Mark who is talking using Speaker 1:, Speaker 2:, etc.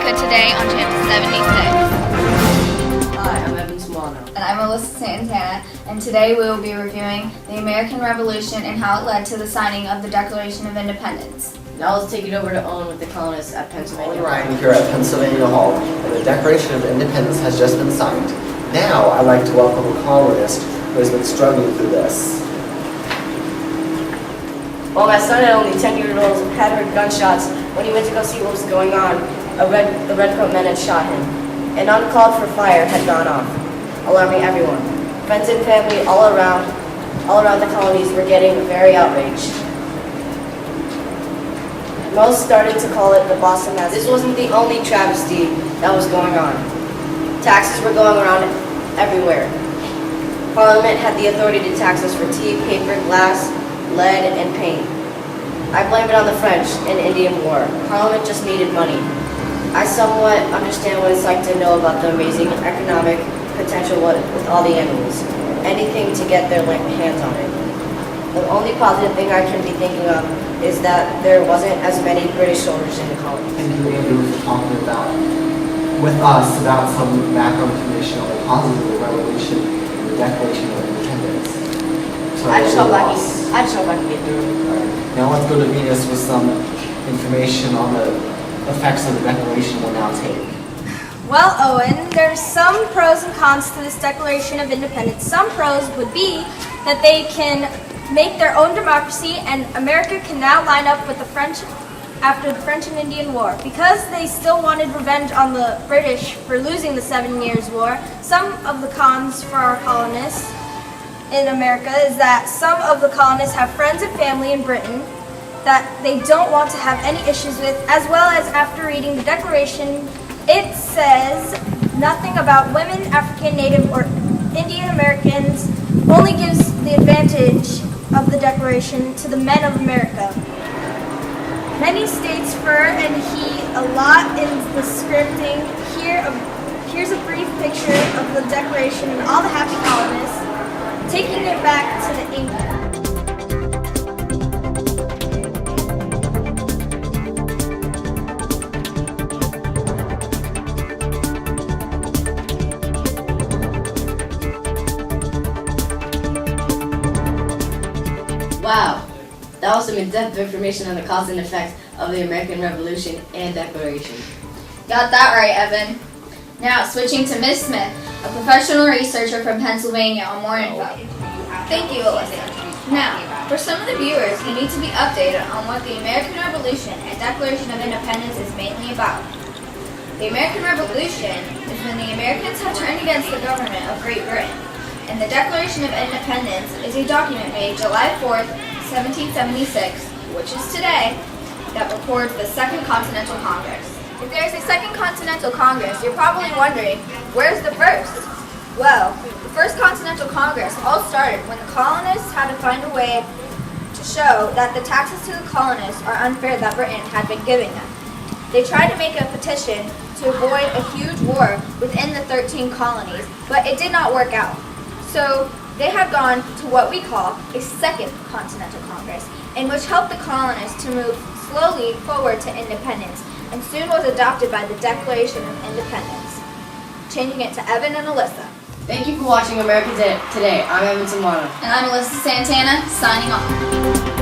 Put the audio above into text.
Speaker 1: America Today on Channel 76.
Speaker 2: Hi, I'm Evan Smallno.
Speaker 3: And I'm Alyssa Santana, and today we will be reviewing the American Revolution and how it led to the signing of the Declaration of Independence.
Speaker 2: Now let's take it over to Owen with the colonists at Pennsylvania.
Speaker 4: Ryan here at Pennsylvania Hall, and the Declaration of Independence has just been signed. Now I'd like to welcome a colonist who has been struggling through this.
Speaker 2: While my son, at only 10 years old, had heard gunshots when he went to go see what was going on, the redcoat men had shot him. An uncalled for fire had gone off, alarming everyone. Friends and family all around the colonies were getting very outraged. Most started to call it the Boston Massacre. This wasn't the only travesty that was going on. Taxes were going around everywhere. Parliament had the authority to tax us for tea, paper, glass, lead, and paint. I blame it on the French and Indian War. Parliament just needed money. I somewhat understand what it's like to know about the amazing economic potential with all the animals. Anything to get their hands on it. The only positive thing I can be thinking of is that there wasn't as many British soldiers in the colonies.
Speaker 4: Thank you, Andrew, for talking with us about some background information on the causes of the Revolution and the Declaration of Independence. So
Speaker 2: I just hope I can get through it.
Speaker 4: Alright. Now let's go to Venus with some information on the effects of the Declaration we'll now take.
Speaker 5: Well, Owen, there's some pros and cons to this Declaration of Independence. Some pros would be that they can make their own democracy, and America can now line up with the French after the French and Indian War. Because they still wanted revenge on the British for losing the 7 Years' War, some of the cons for our colonists in America is that some of the colonists have friends and family in Britain that they don't want to have any issues with, as well as after reading the Declaration, it says nothing about women, African, Native, or Indian Americans, only gives the advantage of the Declaration to the men of America. Many states fur and heat a lot in the scripting. Here's a brief picture of the Declaration and all the happy colonists taking it back to the England.
Speaker 2: Wow, that was some in-depth information on the cause and effects of the American Revolution and Declaration.
Speaker 3: Got that right, Evan. Now, switching to Ms. Smith, a professional researcher from Pennsylvania on more info. Thank you, Alyssa. Now, for some of the viewers who need to be updated on what the American Revolution and Declaration of Independence is mainly about. The American Revolution is when the Americans have turned against the government of Great Britain, and the Declaration of Independence is a document made July 4th, 1776, which is today, that records the Second Continental Congress. If there's a Second Continental Congress, you're probably wondering, where's the first? Well, the First Continental Congress all started when the colonists had to find a way to show that the taxes to the colonists are unfair that Britain had been giving them. They tried to make a petition to avoid a huge war within the 13 colonies, but it did not work out. So they have gone to what we call a Second Continental Congress, in which helped the colonists to move slowly forward to independence, and soon was adopted by the Declaration of Independence. Changing it to Evan and Alyssa.
Speaker 2: Thank you for watching America Today. I'm Evan Simano.
Speaker 3: And I'm Alyssa Santana, signing off.